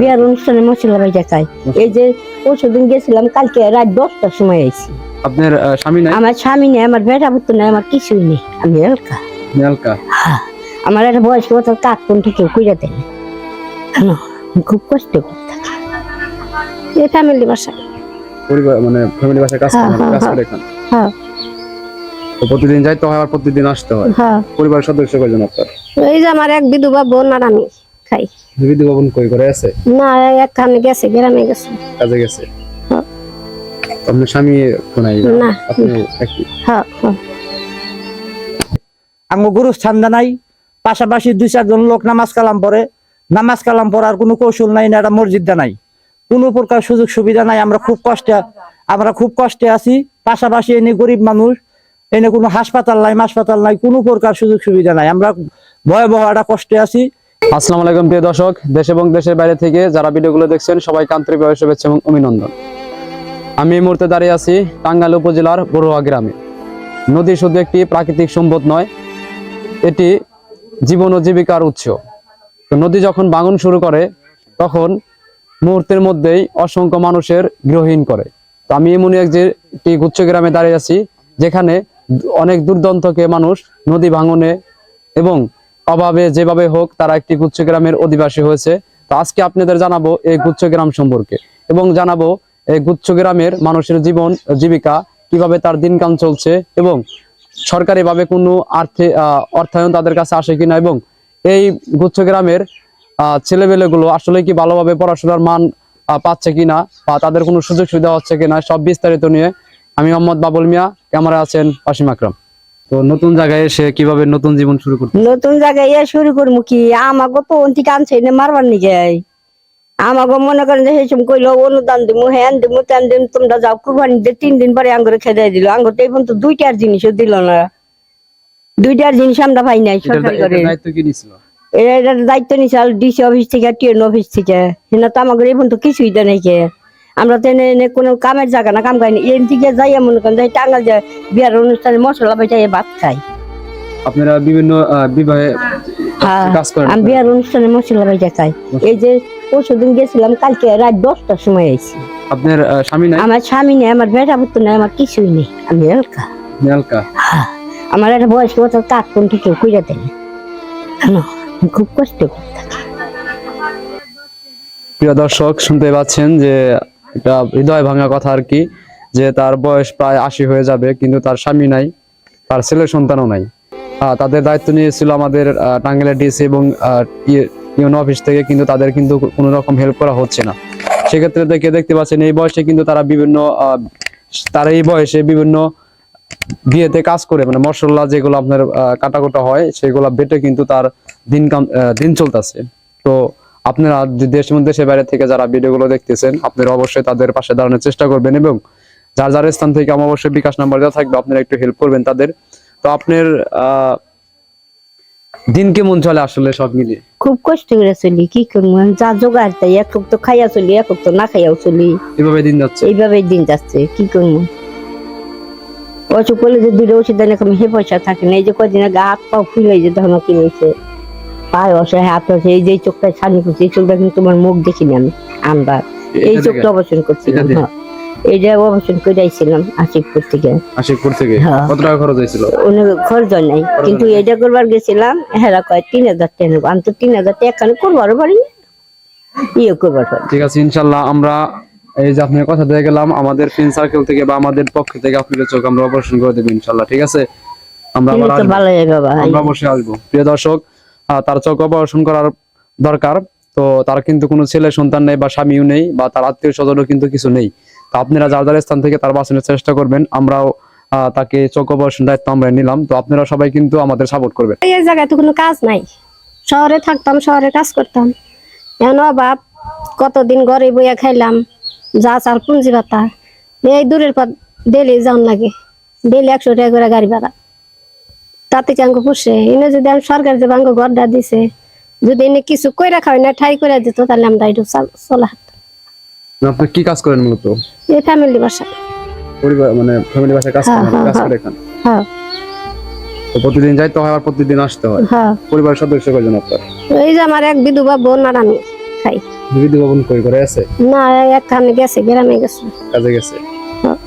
বিয়ার অনুষ্ঠানে মশলা ভাইজা খাই। এই যে পরশুদিন গেছিলাম, কালকে রাত 10টার সময় আইছি। আপনার স্বামী নাই? আমার স্বামী নেই, আমার বেটা পুত্র নেই, আমার কিছুই নেই। আমি এলকা। এলকা? হ্যাঁ, আমার একটা বয়স্ক কথা কাক কোন থেকে কইরা দেন। খুব কষ্ট করতে এই ফ্যামিলি বাসা, পরিবার মানে ফ্যামিলি বাসায় কাজ করে খান। হ্যাঁ, তো প্রতিদিন যাইতে হয় আর প্রতিদিন আসতে হয়। হ্যাঁ। পরিবারের সদস্য কয়জন আপনার? এই যে আমার এক বিধবা বোন আর আমি খাই। বিধবা বোন কই করে আছে? না, একখানে গেছে, গ্রামে গেছে, কাজে গেছে। হ্যাঁ। আপনার স্বামী তো নাই? না। আপনি একই? হ্যাঁ, হ্যাঁ। আঙ্গ গুরুস্থান নাই, পাশাপাশি 2-4 জন লোক নামাজ কালাম পড়ার কোনো কৌশল নাই, না একটা মসজিদ নাই, কোনো প্রকার সুযোগ সুবিধা নাই। আমরা খুব কষ্টে আছি। পাশাপাশি এনে গরিব মানুষ, এনে কোনো হাসপাতাল নাই, কোনো প্রকার সুযোগ সুবিধা নাই। আমরা ভয়াবহ একটা কষ্টে আছি। আসসালামু আলাইকুম প্রিয় দর্শক, দেশ এবং দেশের বাইরে থেকে যারা ভিডিওগুলো দেখছেন সবাইকে আন্তরিকভাবে শুভেচ্ছা এবং অভিনন্দন। আমি এই মুহূর্তে দাঁড়িয়ে আছি টাঙ্গাইল উপজেলার বড়ুয়া গ্রামে। নদী শুধু একটি প্রাকৃতিক সম্পদ নয়, এটি জীবন ও জীবিকার উৎস। তো নদী যখন ভাঙন শুরু করে তখন মুহূর্তের মধ্যেই অসংখ্য মানুষের গৃহহীন করে। তো আমি এমনই একটি গুচ্ছ গ্রামে দাঁড়িয়ে আছি, যেখানে অনেক দূরদূরান্তকে মানুষ নদী ভাঙনে এবং অভাবে যেভাবে হোক তারা একটি গুচ্ছ গ্রামের অধিবাসী হয়েছে। তো আজকে আপনাদের জানাবো এই গুচ্ছ গ্রাম সম্পর্কে, এবং জানাবো এই গুচ্ছ গ্রামের মানুষের জীবন জীবিকা কিভাবে তার দিনকাল চলছে, এবং সরকারিভাবে কোনো অর্থায়ন তাদের কাছে আসে কিনা, এবং এই গুচ্ছ গ্রামের ছেলেবেলেগুলো আসলে কি ভালোভাবে পড়াশোনার মান পাচ্ছে কিনা, বা তাদের কোনো সুযোগ সুবিধা হচ্ছে কিনা, সব বিস্তারিত নিয়ে আমি মোহাম্মদ বাবুল মিয়া, ক্যামেরা আছেন ওয়াসিম আকরাম। তো নতুন জায়গায় এসে কিভাবে নতুন জীবন শুরু করতে? নতুন জায়গায় শুরু করবো কি, আমাকে তো অন্তি কানছে না মারবার নি যাই। আমাকে মনে করেন যে সেসব কইলো অনুদান দিমু, হ্যান দিমু, তেন দিন, তোমরা যাও কুরবানি দিয়ে 3 দিন পরে আঙ্গুরে খেদাই দিল। আঙ্গুর তো এই পর্যন্ত 2টার জিনিসও দিল না। 2টার জিনিস আমরা পাই নাই সরকারি করে। দায়িত্ব কি নিছিল? এটার দায়িত্ব নিছে ডিসি অফিস থেকে, টিএন অফিস থেকে। সেটা তো আমাকে এই পর্যন্ত কিছুই দেয় নাই। আমরা তো এনে কোনো কামের জায়গা না, কাম খাই না। এর দিকে যাই মনে করেন যাই টাঙ্গাল যায়, বিয়ার অনুষ্ঠানে মশলা বেচাই ভাত খাই। আপনারা বিভিন্ন বিবাহে কাজ করেন? আমি বিয়ার অনুষ্ঠানে মশলা বেচা খাই। এই যে পরশুদিন গেছিলাম, কালকে রাত 10টার সময় আইছি। আপনার স্বামী নাই? আমার স্বামী নেই, আমার বেটা পুত্র নেই, আমার কিছুই নেই। আমি এলকা। এলকা? হ্যাঁ, আমার একটা বয়স্ক কথা কাক কোন থেকে কইরা দেন। খুব কষ্ট করতে। প্রিয় দর্শক, শুনতে পাচ্ছেন যে এটা হৃদয় ভাঙা কথা আর কি, যে তার বয়স প্রায় 80 হয়ে যাবে, কিন্তু তার স্বামী নাই, তার ছেলে সন্তানও নাই। তাদের দায়িত্ব নিয়েছিল আমাদের টাঙ্গাইলের ডিসি এবং ইউনো অফিস থেকে, কিন্তু তাদের কিন্তু কোনো রকম হেল্প করা হচ্ছে না। সেক্ষেত্রে দেখতে পাচ্ছেন এই বয়সে কিন্তু তারা বিভিন্ন বিয়েতে কাজ করে, মানে মশলা যেগুলো আপনার কাটাকুটা হয় সেগুলো বেটে কিন্তু তার দিন চলতেছে। তো আপনারা দেশ এবং দেশের বাইরে থেকে যারা ভিডিওগুলো দেখতেছেন, আপনারা অবশ্যই তাদের পাশে দাঁড়ানোর চেষ্টা করবেন, এবং যার যার স্থান থেকে আমার অবশ্যই বিকাশ নাম্বার দেওয়া থাকবে, আপনারা একটু হেল্প করবেন তাদের। তো আপনার দিন কেমন চলে আসলে সব মিলে? খুব কষ্ট করে চলি, কি করবো, যা জোগাড় তাই একক তো খাইয়া চলি, একক তো না খাইয়াও চলি। এইভাবে দিন যাচ্ছে? এইভাবেই দিন যাচ্ছে, কি করবো। অসুখ করলে যে 2টা ওষুধ দেন, এখন হে পয়সা থাকে না। এই যে কদিন আগে হাত পাও ফুলে যে তখন কি হয়েছে, পায়ে অসহায়, হাত হচ্ছে। এই যে চোখটা ছানি করছে, এই চোখটা কিন্তু তোমার মুখ দেখিনি আমরা। এই চোখটা অপারেশন করছিলাম। হ্যাঁ, এইটা অপারেশন করে আইছিলাম আশিকপুর থেকে। আশিকপুর থেকে? কত টাকা খরচ হয়েছিল? অনেক খরচ হয় নাই, কিন্তু এটা করবার গেছিলাম, হেরা কয় 3000 টাকা নেবো। আমি তো 3000 টাকা এখানে করবারও পারি না, করবার পারি। ঠিক আছে, ইনশাল্লাহ আমরা এই যে আপনার কথা দিয়ে গেলাম, আমাদের ফ্রেন্ড সার্কেল থেকে বা আমাদের পক্ষ থেকে আপনাদের চোখ আমরা অপারেশন করে দেবো ইনশাল্লাহ। ঠিক আছে, আমরা অবশ্যই আসবো। প্রিয় দর্শক, তার চোখ অপারেশন করার দরকার। তো তার কিন্তু কোনো ছেলে সন্তান নেই, বা স্বামীও নেই, বা তার আত্মীয় স্বজনও কিন্তু কিছু নেই। তো আপনারা যার যার স্থান থেকে তার বাঁচানোর চেষ্টা করবেন। আমরাও তাকে চোখ অপারেশন দায়িত্ব আমরা নিলাম। তো আপনারা সবাই কিন্তু আমাদের সাপোর্ট করবেন। এই জায়গায় তো কোনো কাজ নাই, শহরে থাকতাম, শহরে কাজ করতাম। এখন অভাব, কতদিন ঘরে বইয়া খাইলাম, যা চাল পুঁজি পাতা। এই দূরের পর ডেলি যাওয়ান লাগে, ডেলি 100 টাকা করে গাড়ি ভাড়া। তাতে কি আঙ্গ পুষে? এনে যদি আমি সরকার যে আঙ্গ ঘরটা দিছে, যদি এনে কিছু কইরা খাওয়াই না, ঠাই করে দিত, তাহলে আমরা একটু চলা হাত। আপনি কি কাজ করেন মূলত? এই ফ্যামিলি বাসা, পরিবার মানে ফ্যামিলি বাসায় কাজ করে খান? হ্যাঁ। তো প্রতিদিন যাইতে হয় আর প্রতিদিন আসতে হয়? হ্যাঁ। পরিবারের সদস্য কয়জন আপনার? এই যে আমার এক বিধবা বোন আর আমি খাই। বিদ্যুৎ ভবন কই করে আছে? না একখানে গেছে, গ্রামে গেছে। কাজে গেছে। হ্যাঁ।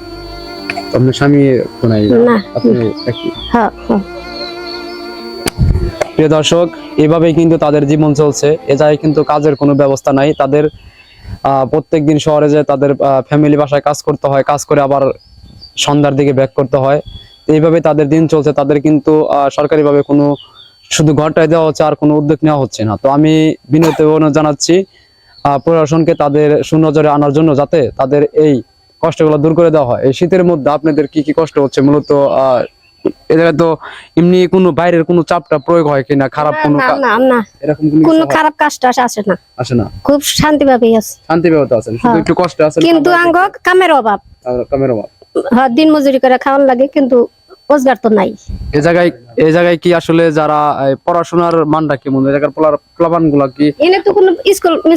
তো আপনার স্বামী তো নাই? না। আপনি একই। হ্যাঁ হ্যাঁ। প্রিয় দর্শক, এভাবেই কিন্তু তাদের জীবন চলছে। এ জায়গায় কিন্তু কাজের কোনো ব্যবস্থা নাই। তাদের প্রত্যেকদিন শহরে যে তাদের ফ্যামিলি বাসায় কাজ করতে হয়, কাজ করে আবার সন্ধ্যার দিকে ব্যাক করতে হয়। এইভাবে তাদের দিন চলছে। তাদের কিন্তু সরকারিভাবে কোনো শুধু ঘরটায় দেওয়া হচ্ছে, আর কোনো উদ্যোগ নেওয়া হচ্ছে না। তো আমি বিনীত অনুরোধ জানাচ্ছি প্রশাসনকে তাদের সুনজরে আনার জন্য, যাতে তাদের এই কষ্টগুলো দূর করে দেওয়া হয়। এই শীতের মধ্যে আপনাদের কি কি কষ্ট হচ্ছে মূলত? এ জায়গায় তো এমনি কোনো বাইরের কোনো চাপটা প্রয়োগ হয় কিনা, খারাপ কোনো না না না, এরকম কোনো খারাপ কাজটা আসে না, আসে না? খুব শান্তি ভাবেই আছে। শান্তি ব্যবস্থা আছে, শুধু একটু কষ্ট আছে কিন্তু আঙ্গ কামের অভাব, কামের অভাব। হ্যাঁ দিন মজুরি করে খাওয়ান লাগে, কিন্তু রোজগার তো নাই। এই জায়গায় কি আসলে যারা পড়াশোনার মানটা কেমন? এই জায়গার প্লাবান গুলা কি এনে তো কোনো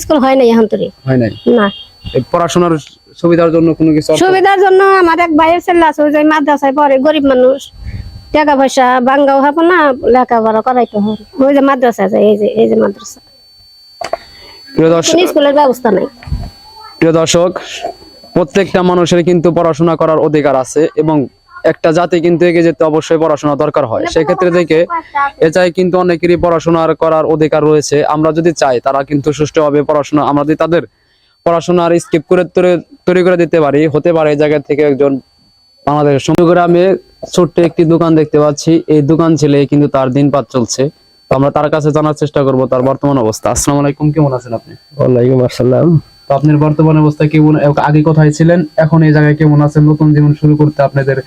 স্কুল হয় নাই এখন তরি। হয় নাই? না। এই পড়াশোনার সুবিধার জন্য কোনো কিছু সুবিধার জন্য আমার এক ভাইয়ের ছেলে আছে, ওই যে মাদ্রাসায় পড়ে, গরিব মানুষ, টাকা পয়সা বাঙ্গাও হবে না, লেখাপড়া করাইতে হবে। ওই যে মাদ্রাসা আছে, এই যে মাদ্রাসা, প্রিয় দর্শক, স্কুলের ব্যবস্থা নাই। প্রিয় দর্শক, প্রত্যেকটা মানুষের কিন্তু পড়াশোনা করার অধিকার আছে, এবং একটা জাতি কিন্তু এগিয়ে যেতে অবশ্যই পড়াশোনা দরকার হয়। সেক্ষেত্রে দেখে এটাই কিন্তু অনেকেরই পড়াশোনার করার অধিকার রয়েছে। আমরা যদি চাই তারা কিন্তু সুষ্ঠুভাবে পড়াশোনা, আমরা যদি তাদের পড়াশোনার স্কিপ করে তৈরি করে দিতে পারি, হতে পারে এই জায়গা থেকে একজন বাংলাদেশ। গ্রামে ছোট্ট একটি দোকান দেখতে পাচ্ছি। এই দোকান ছেলে কিন্তু তার দিনপাত চলছে। তো আমরা তার কাছে জানার চেষ্টা করব তার বর্তমান অবস্থা। আসসালামু আলাইকুম, কেমন আছেন আপনি? ওয়ালাইকুম আসসালাম। তো আপনার বর্তমান অবস্থা কেমন? আগে কোথায় ছিলেন, এখন এই জায়গায় কেমন আছেন? নতুন জীবন শুরু করতে আপনাদের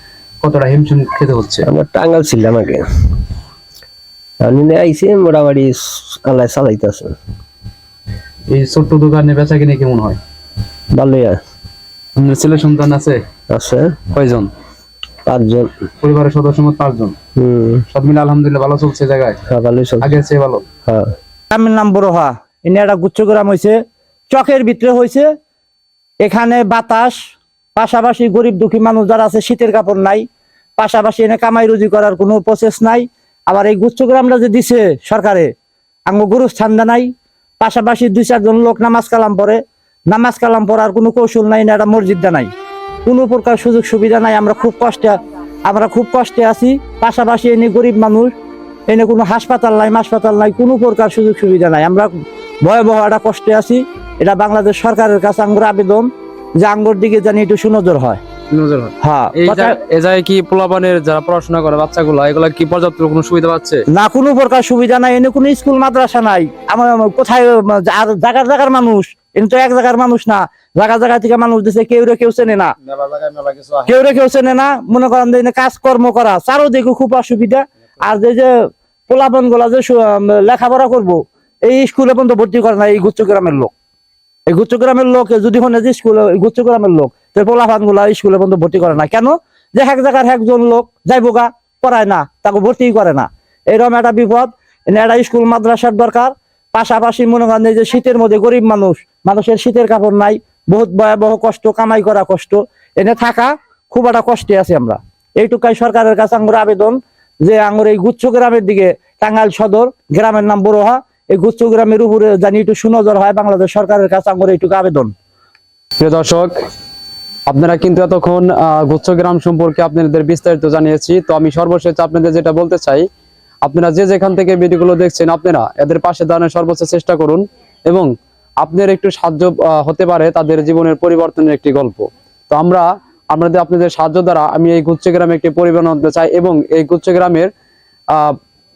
কতটা হিমশিম খেতে হচ্ছে? আমার টাঙ্গাল ছিলাম আগে, আমি আইসি মোটামুটি আল্লাহ চালাইতেছে। এই ছোট্ট দোকানে বেচা কিনে কেমন হয়? ভালোই আপনার ছেলে সন্তান আছে? আছে, কয়জন? 5 জন। পরিবারের সদস্য মোট 5 জন। সব মিলে আলহামদুলিল্লাহ ভালো চলছে জায়গায়? হ্যাঁ ভালোই চলছে। আগের চেয়ে ভালো? হ্যাঁ। গ্রামের নাম বড়হা, এনে একটা গুচ্ছগ্রাম হয়েছে, চকের ভিতরে হয়েছে। এখানে বাতাস, পাশাপাশি গরিব দুঃখী মানুষ যারা আছে শীতের কাপড় নাই, পাশাপাশি এনে কামাই রুজি করার কোনো প্রসেস নাই। আবার এই গুচ্ছগ্রামটা যে দিছে সরকারে, আঙ্গ গরুস্থান নাই, পাশাপাশি 2-4 জন লোক নামাজ কালাম পড়ে, নামাজ কালাম পড়ার কোনো কৌশল নাই, না একটা মসজিদটা নাই, কোনো প্রকার সুযোগ সুবিধা নাই। আমরা খুব কষ্টে আছি। পাশাপাশি এনে গরিব মানুষ, এনে কোনো হাসপাতাল নাই, কোনো প্রকার সুযোগ সুবিধা নাই। আমরা ভয়াবহ একটা কষ্টে আছি। এটা বাংলাদেশ সরকারের কাছে আঙ্গুর আবেদন যে আঙ্গুর দিকে জানি একটু সুনজর হয়। নজর হয়। হ্যাঁ, এই জায়গায় কি পোলাপানের যারা পড়াশোনা করে বাচ্চাগুলো, এগুলা কি পর্যাপ্ত কোনো সুবিধা পাচ্ছে? না, কোনো প্রকার সুবিধা নাই। এনে কোনো স্কুল মাদ্রাসা নাই। আমার কোথায় আর জায়গার মানুষ, এনে তো এক জায়গার মানুষ না, জায়গা থেকে মানুষ দিছে, কেউ চেনে না, কেউ চেনে না। মনে করেন যে কাজকর্ম করা চারোদিকে খুব অসুবিধা। আর যে পোলাপান গুলা যে লেখাপড়া করবো, এই স্কুলে পর্যন্ত ভর্তি করে না এই গুচ্ছগ্রামের লোক। এই গুচ্ছগ্রামের লোক যদি হনে যে স্কুলে, গুচ্ছগ্রামের লোক তো পোলাপান গুলা স্কুলে পর্যন্ত ভর্তি করে না। কেন? যে এক জায়গার একজন লোক যাইবো গা, পড়ায় না, তাকে ভর্তি করে না। এরকম একটা বিপদ। একটা স্কুল মাদ্রাসার দরকার। পাশাপাশি মনে করেন যে শীতের মধ্যে গরিব মানুষের শীতের কাপড় নাই, বহুত ভয়াবহ কষ্ট, কামাই করা কষ্ট, এনে থাকা খুব একটা কষ্টে আছি আমরা। এইটুকাই সরকারের কাছে আঙ্গুর আবেদন যে আঙ্গুর এই গুচ্ছগ্রামের দিকে, টাঙ্গাইল সদর, গ্রামের নাম বড়হা, এই গুচ্ছগ্রামের উপরে জানি একটু সুনজর হয়। বাংলাদেশ সরকারের কাছে আঙ্গুর এইটুকু আবেদন। প্রিয় দর্শক, আপনারা কিন্তু এতক্ষণ গুচ্ছগ্রাম সম্পর্কে আপনাদের বিস্তারিত জানিয়েছি। তো আমি সর্বশেষ আপনাদের যেটা বলতে চাই, আপনারা যে যেখান থেকে ভিডিওগুলো দেখছেন, আপনারা এদের পাশে দাঁড়ানোর সর্বোচ্চ চেষ্টা করুন, এবং আপনার একটু সাহায্য হতে পারে তাদের জীবনের পরিবর্তনের একটি গল্প। তো আপনাদের সাহায্য দ্বারা আমি এই গুচ্ছগ্রামে একটি পরিবর্তন আনতে চাই, এবং এই গুচ্ছগ্রামের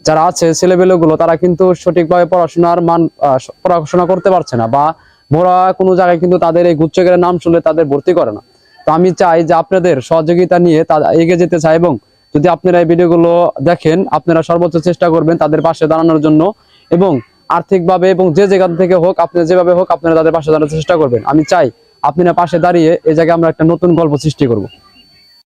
যারা আছে ছেলেবেলেগুলো, তারা কিন্তু সঠিকভাবে পড়াশোনা করতে পারছে না, বা বড় কোনো জায়গায় কিন্তু তাদের এই গুচ্ছগ্রামের নাম শুনলে তাদের ভর্তি করে না। তো আমি চাই যে আপনাদের সহযোগিতা নিয়ে এগিয়ে যেতে চাই, এবং যদি আপনারা এই ভিডিওগুলো দেখেন, আপনারা সর্বোচ্চ চেষ্টা করবেন তাদের পাশে দাঁড়ানোর জন্য, এবং আর্থিকভাবে এবং যে যেখান থেকে হোক, আপনারা যেভাবে হোক, আপনারা তাদের পাশে দাঁড়ানোর চেষ্টা করবেন। আমি চাই আপনারা পাশে দাঁড়িয়ে এই জায়গায় আমরা একটা নতুন গল্প সৃষ্টি করব।